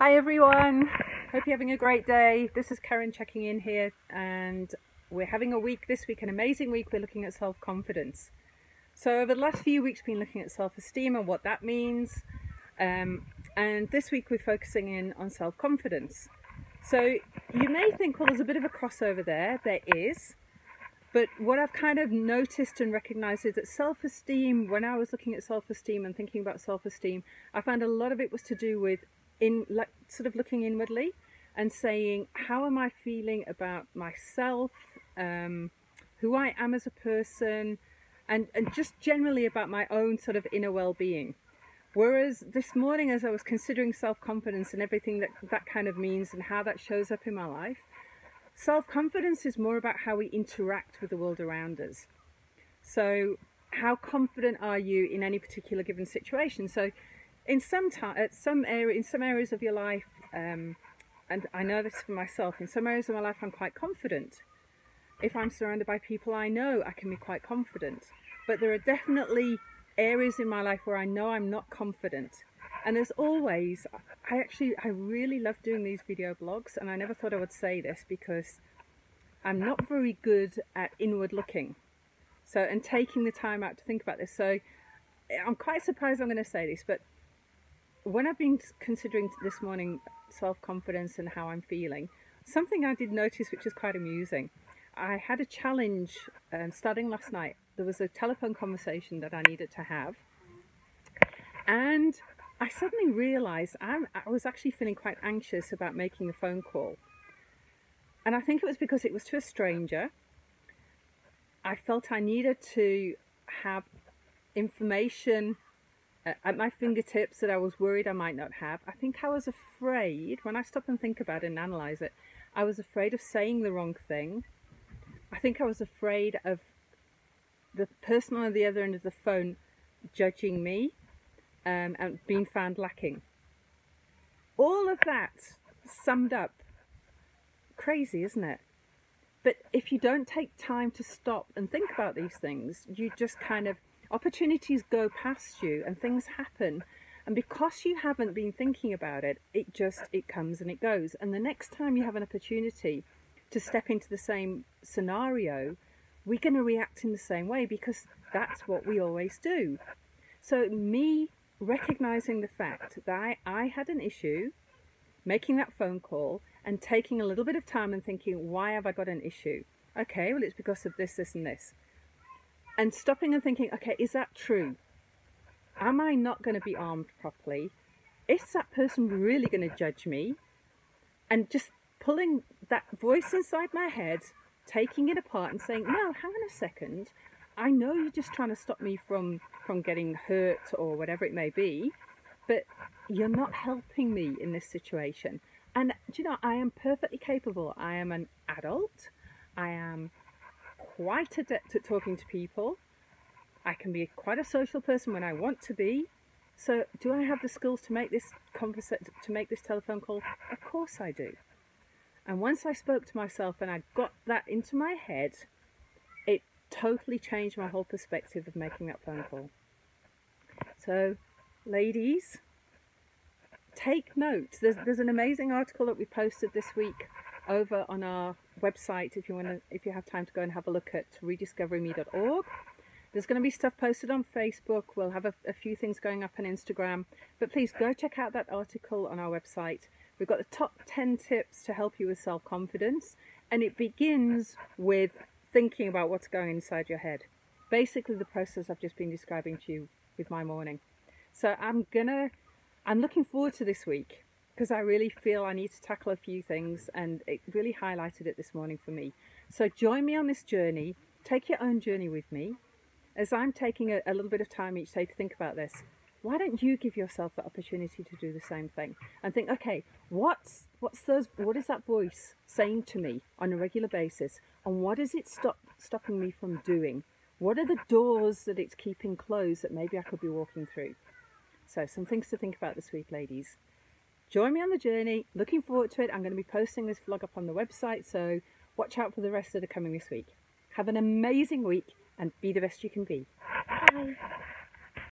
Hi everyone, hope you're having a great day. This is Karen checking in here, and we're having a week this week, an amazing week. We're looking at self-confidence. So over the last few weeks we've been looking at self-esteem and what that means, and this week we're focusing in on self-confidence. So you may think, well, there's a bit of a crossover there. There is, but what I've kind of noticed and recognized is that self-esteem, when I was looking at self-esteem and thinking about self-esteem, I found a lot of it was to do with sort of looking inwardly and saying, how am I feeling about myself, who I am as a person, and just generally about my own sort of inner well-being. Whereas this morning, as I was considering self-confidence and everything that kind of means and how that shows up in my life, self-confidence is more about how we interact with the world around us. So how confident are you in any particular given situation? So in some areas of your life, and I know this for myself, in some areas of my life I'm quite confident. If I'm surrounded by people I know, I can be quite confident. But there are definitely areas in my life where I know I'm not confident. And as always, I really love doing these video blogs, and I never thought I would say this because I'm not very good at inward looking. So, and taking the time out to think about this. So I'm quite surprised I'm going to say this, but when I've been considering this morning self-confidence and how I'm feeling, something I did notice which is quite amusing. I had a challenge starting last night. There was a telephone conversation that I needed to have, and I suddenly realised I was actually feeling quite anxious about making the phone call. And I think it was because it was to a stranger. I felt I needed to have information at my fingertips that I was worried I might not have. I think I was afraid, when I stop and think about it and analyse it, I was afraid of saying the wrong thing. I think I was afraid of the person on the other end of the phone judging me and being found lacking. All of that summed up. Crazy, isn't it? But if you don't take time to stop and think about these things, you just kind of, opportunities go past you and things happen, and because you haven't been thinking about it, it comes and it goes. And the next time you have an opportunity to step into the same scenario, we're going to react in the same way because that's what we always do. So me recognizing the fact that I had an issue making that phone call and taking a little bit of time and thinking, why have I got an issue? Okay, well, it's because of this, this and this. And stopping and thinking, okay, is that true? Am I not going to be armed properly? Is that person really going to judge me? And just pulling that voice inside my head, taking it apart and saying, no, hang on a second. I know you're just trying to stop me from getting hurt or whatever it may be, but you're not helping me in this situation. And do you know, I am perfectly capable. I am an adult. I am quite adept at talking to people. I can be quite a social person when I want to be. So do I have the skills to make this telephone call? Of course I do. And once I spoke to myself and I got that into my head, it totally changed my whole perspective of making that phone call. So ladies, take note. There's an amazing article that we posted this week over on our website if you have time to go and have a look at rediscoveryme.org. There's going to be stuff posted on Facebook. We'll have a few things going up on Instagram, but please go check out that article on our website. We've got the top 10 tips to help you with self-confidence, and it begins with thinking about what's going inside your head. Basically the process I've just been describing to you with my morning. So I'm looking forward to this week, because I really feel I need to tackle a few things, and it really highlighted it this morning for me. So join me on this journey. Take your own journey with me. As I'm taking a little bit of time each day to think about this, why don't you give yourself the opportunity to do the same thing and think, okay, what is that voice saying to me on a regular basis, and what is it stopping me from doing? What are the doors that it's keeping closed that maybe I could be walking through? So some things to think about this week, ladies. Join me on the journey. Looking forward to it. I'm going to be posting this vlog up on the website, so watch out for the rest that are coming this week. Have an amazing week and be the best you can be. Bye.